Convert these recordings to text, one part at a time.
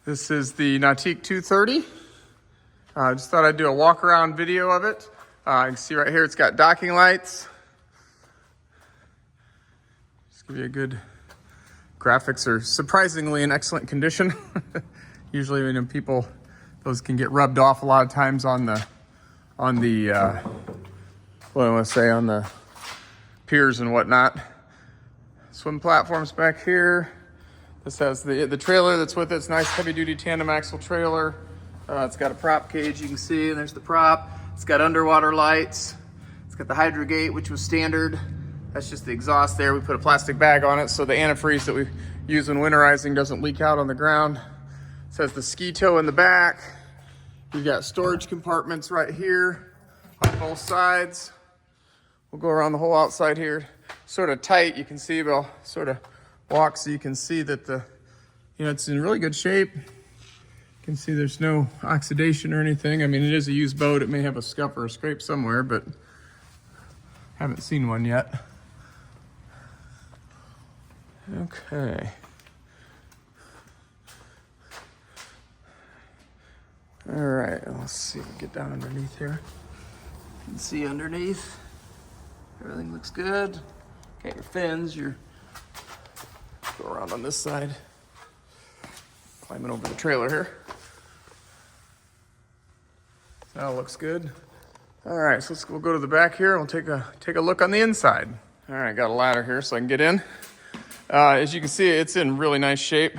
This is the Nautique 230. I just thought I'd do a walk around video of it. You can see right here it's got docking lights. Just give you a good, graphics are surprisingly in excellent condition. Usually when people, those can get rubbed off a lot of times on the what do I want to say, on the piers and whatnot. Swim platforms back here. This has the trailer that's with it. It's a nice heavy duty tandem axle trailer. It's got a prop cage, you can see, and there's the prop. It's got underwater lights. It's got the hydro gate, which was standard. That's just the exhaust there. We put a plastic bag on it so the antifreeze that we use when winterizing doesn't leak out on the ground. It says the ski tow in the back. You've got storage compartments right here on both sides. We'll go around the whole outside here. Sort of tight, you can see, but I'll sort of walk so you can see that it's in really good shape. You can see there's no oxidation or anything. I mean, it is a used boat. It may have a scuff or a scrape somewhere, but haven't seen one yet. Okay. All right, let's see if we can get down underneath here. You can see underneath, everything looks good. Got your fins, go around on this side. Climbing over the trailer here. That looks good. All right, so we'll go to the back here and we'll take a look on the inside. All right, got a ladder here so I can get in. As you can see, it's in really nice shape.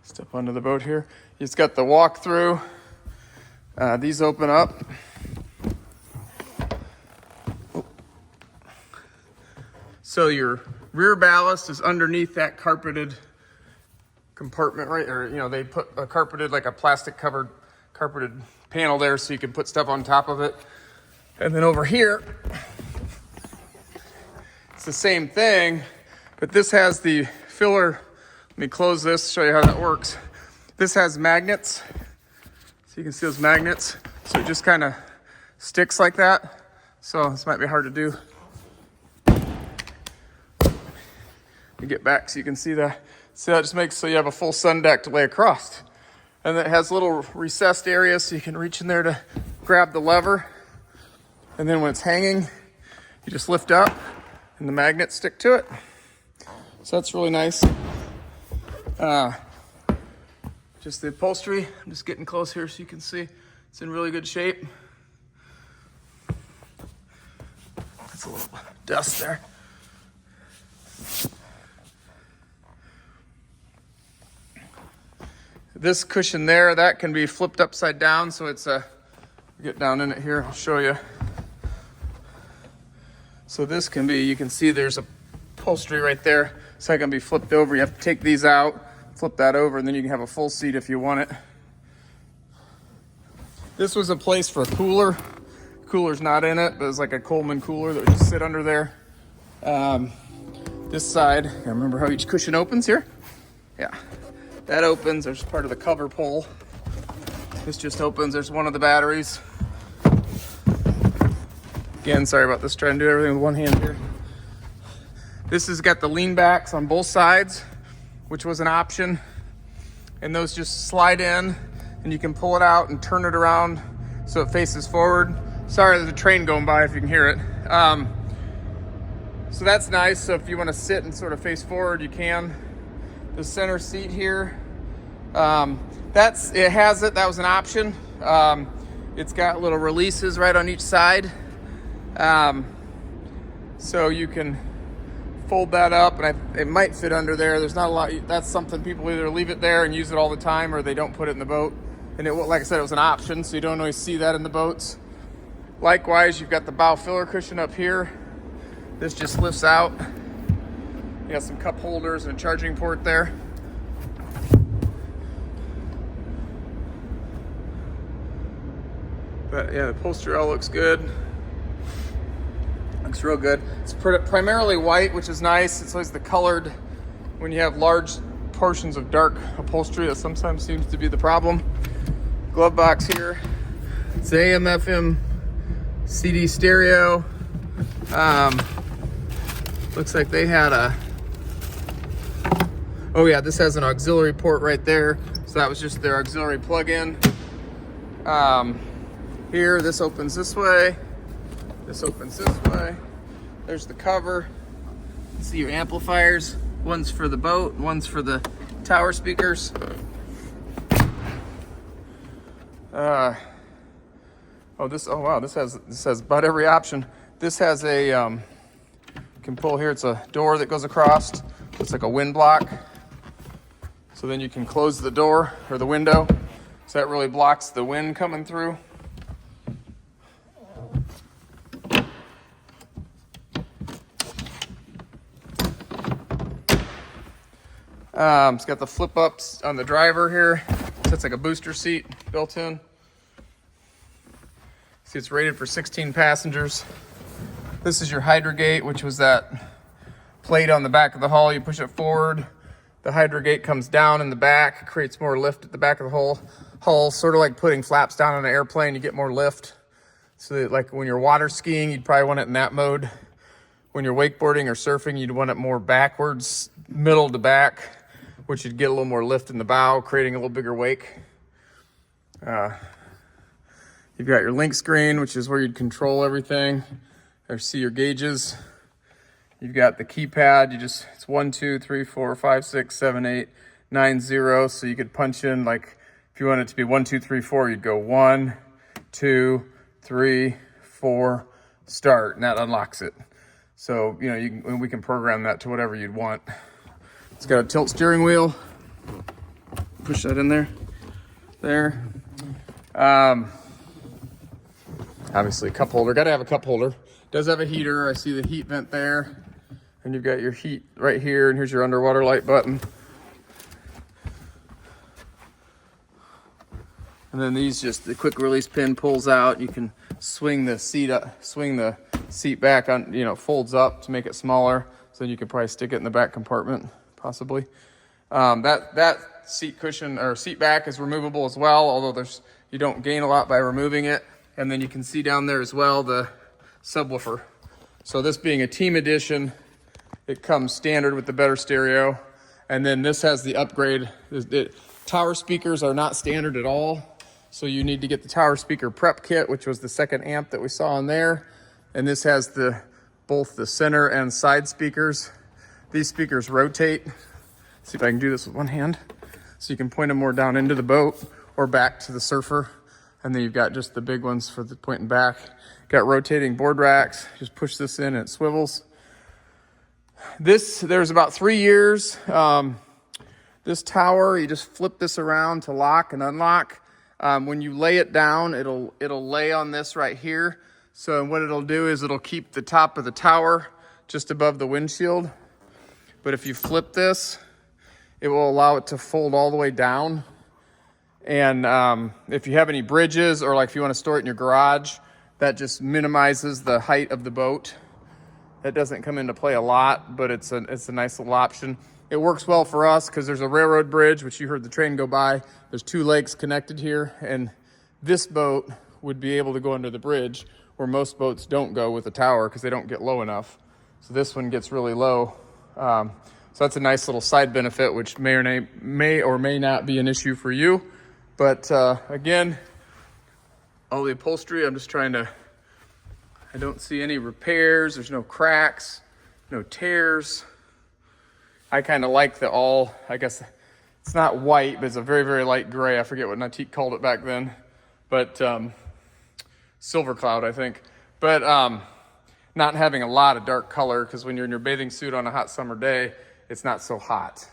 Step onto the boat here. It's got the walk-through. These open up. So your rear ballast is underneath that carpeted compartment, right? Or, they put a carpeted, like a plastic covered carpeted panel there so you can put stuff on top of it. And then over here, it's the same thing, but this has the filler. Let me close this, show you how that works. This has magnets. So you can see those magnets. So it just kind of sticks like that. So this might be hard to do. Get back so you can see that. See, that just makes so you have a full sun deck to lay across. And it has little recessed areas so you can reach in there to grab the lever. And then when it's hanging, you just lift up and the magnets stick to it. So that's really nice. Just the upholstery, I'm just getting close here so you can see it's in really good shape. That's a little dust there. This cushion there, that can be flipped upside down, so it's get down in it here, I'll show you. So this can be, you can see there's a upholstery right there, so that can be flipped over. You have to take these out, flip that over, and then you can have a full seat if you want it. This was a place for a cooler. Cooler's not in it, but it's like a Coleman cooler that would just sit under there. This side, I remember how each cushion opens here? Yeah. That opens, there's part of the cover pole. This just opens, there's one of the batteries. Again, sorry about this, trying to do everything with one hand here. This has got the lean backs on both sides, which was an option. And those just slide in and you can pull it out and turn it around so it faces forward. Sorry, there's a train going by if you can hear it. So that's nice, so if you want to sit and sort of face forward, you can. The center seat here, it has it, that was an option. It's got little releases right on each side. So you can fold that up and it might fit under there. There's not a lot, that's something people either leave it there and use it all the time or they don't put it in the boat. And it, like I said, it was an option, so you don't always see that in the boats. Likewise, you've got the bow filler cushion up here. This just lifts out. You got some cup holders and a charging port there. But yeah, the upholstery all looks good. Looks real good. It's primarily white, which is nice. It's always the colored, when you have large portions of dark upholstery, that sometimes seems to be the problem. Glove box here. It's AM, FM, CD stereo. Looks like they had a Oh yeah, this has an auxiliary port right there. So that was just their auxiliary plug-in. Here, this opens this way. This opens this way. There's the cover. See your amplifiers. One's for the boat, one's for the tower speakers. Oh wow, this has about every option. This has a you can pull here, it's a door that goes across. It's like a wind block. So then you can close the door or the window. So that really blocks the wind coming through. It's got the flip ups on the driver here. So it's like a booster seat built in. See, it's rated for 16 passengers. This is your hydrogate, which was that plate on the back of the hull. You push it forward. The hydrogate comes down in the back, creates more lift at the back of the hull, sort of like putting flaps down on an airplane. You get more lift. So that, like when you're water skiing, you'd probably want it in that mode. When you're wakeboarding or surfing, you'd want it more backwards, middle to back, which you'd get a little more lift in the bow, creating a little bigger wake. You've got your link screen, which is where you'd control everything or see your gauges. You've got the keypad. It's 1, 2, 3, 4, 5, 6, 7, 8, 9, 0. So you could punch in, like if you want it to be 1, 2, 3, 4, you'd go 1, 2, 3, 4, start, and that unlocks it. So, you know, we can program that to whatever you'd want. It's got a tilt steering wheel. Push that in there. There. Obviously a cup holder. Got to have a cup holder. Does have a heater. I see the heat vent there. And you've got your heat right here. And here's your underwater light button. And then these, just the quick release pin pulls out. You can swing the seat up, swing the seat back on, you know, folds up to make it smaller. So then you could probably stick it in the back compartment, possibly. That seat cushion or seat back is removable as well, although you don't gain a lot by removing it. And then you can see down there as well the subwoofer. So this being a team edition, it comes standard with the better stereo. And then this has the upgrade. The tower speakers are not standard at all. So you need to get the tower speaker prep kit, which was the second amp that we saw in there. And this has both the center and side speakers. These speakers rotate. See if I can do this with one hand. So you can point them more down into the boat or back to the surfer. And then you've got just the big ones for the pointing back. Got rotating board racks. Just push this in and it swivels. There's about 3 years. This tower, you just flip this around to lock and unlock. When you lay it down, it'll lay on this right here. So what it'll do is it'll keep the top of the tower just above the windshield. But if you flip this, it will allow it to fold all the way down. And if you have any bridges or like if you want to store it in your garage, that just minimizes the height of the boat. That doesn't come into play a lot, but it's a nice little option. It works well for us because there's a railroad bridge, which you heard the train go by. There's 2 lakes connected here, and this boat would be able to go under the bridge where most boats don't go with a tower because they don't get low enough. So this one gets really low. So that's a nice little side benefit, which may or may not be an issue for you. But again, all the upholstery, I'm just trying to, I don't see any repairs. There's no cracks, no tears. I kind of like I guess it's not white, but it's a very, very light gray. I forget what Nautique called it back then, but silver cloud, I think. But not having a lot of dark color, because when you're in your bathing suit on a hot summer day, it's not so hot.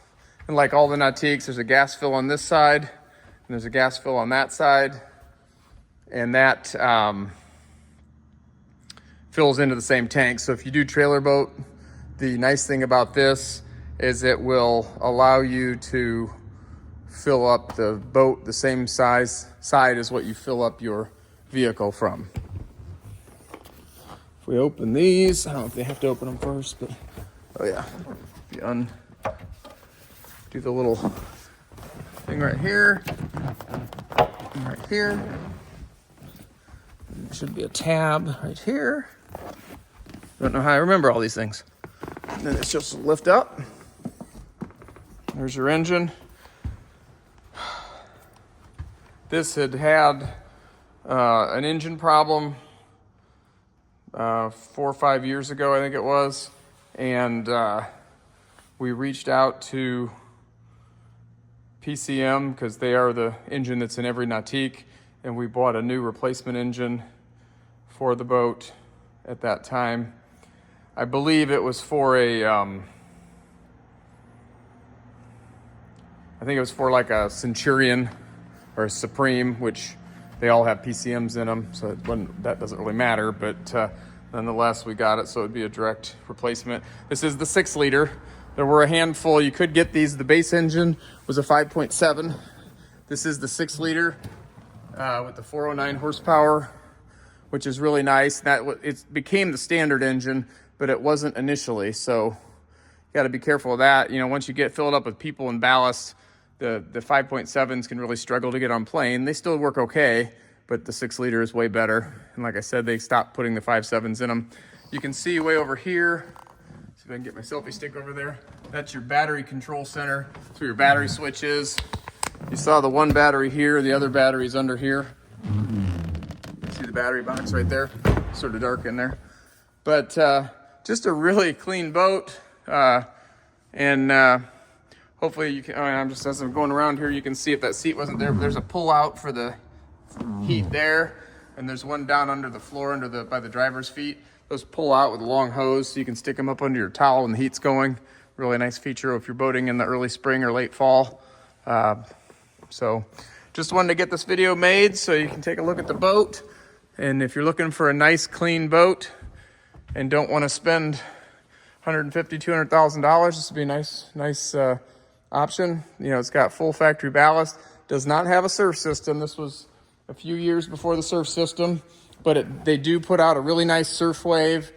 And like all the Nautiques, there's a gas fill on this side, and there's a gas fill on that side, and that fills into the same tank. So if you do trailer boat, the nice thing about this is it will allow you to fill up the boat the same side as what you fill up your vehicle from. If we open these, I don't know if they have to open them first, but oh yeah, you do the little thing right here, and right here. There should be a tab right here. Don't know how I remember all these things. And then it's just lift up. There's your engine. This had an engine problem 4 or 5 years ago, I think it was, and we reached out to PCM because they are the engine that's in every Nautique, and we bought a new replacement engine for the boat at that time. I believe it was for I think it was for like a Centurion or a Supreme, which they all have PCMs in them, so that doesn't really matter, but nonetheless, we got it, so it'd be a direct replacement. This is the 6-liter. There were a handful. You could get these. The base engine was a 5.7. This is the 6-liter with the 409 horsepower, which is really nice. It became the standard engine, but it wasn't initially, so you got to be careful of that. You know, once you get filled up with people and ballast, the 5.7s can really struggle to get on plane. They still work okay, but the 6-liter is way better. And like I said, they stopped putting the 5.7s in them. You can see way over here, see if I can get my selfie stick over there. That's your battery control center. That's where your battery switch is. You saw the one battery here, the other battery's under here. See the battery box right there? Sort of dark in there. But just a really clean boat. Hopefully you can, as I'm going around here, you can see if that seat wasn't there, but there's a pull out for the heat there. And there's one down under the floor, by the driver's feet. Those pull out with a long hose, so you can stick them up under your towel when the heat's going. Really nice feature if you're boating in the early spring or late fall. So just wanted to get this video made so you can take a look at the boat. And if you're looking for a nice, clean boat and don't want to spend $150,000, $200,000, this would be a nice option. You know, it's got full factory ballast, does not have a surf system. This was a few years before the surf system, but they do put out a really nice surf wave.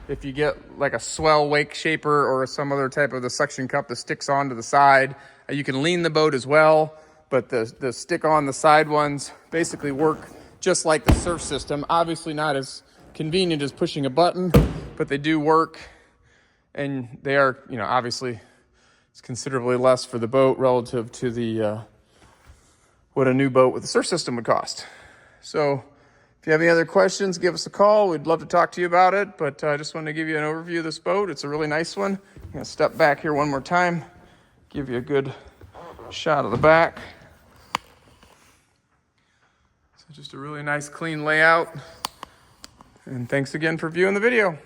If you get like a swell wake shaper or some other type of the suction cup that sticks onto the side, you can lean the boat as well, but the stick on the side ones basically work just like the surf system. Obviously not as convenient as pushing a button, but they do work, and they are, you know, obviously it's considerably less for the boat relative to the what a new boat with a surf system would cost. So if you have any other questions, give us a call. We'd love to talk to you about it, but I just wanted to give you an overview of this boat. It's a really nice one. I'm gonna step back here one more time, give you a good shot of the back. So just a really nice clean layout. And thanks again for viewing the video.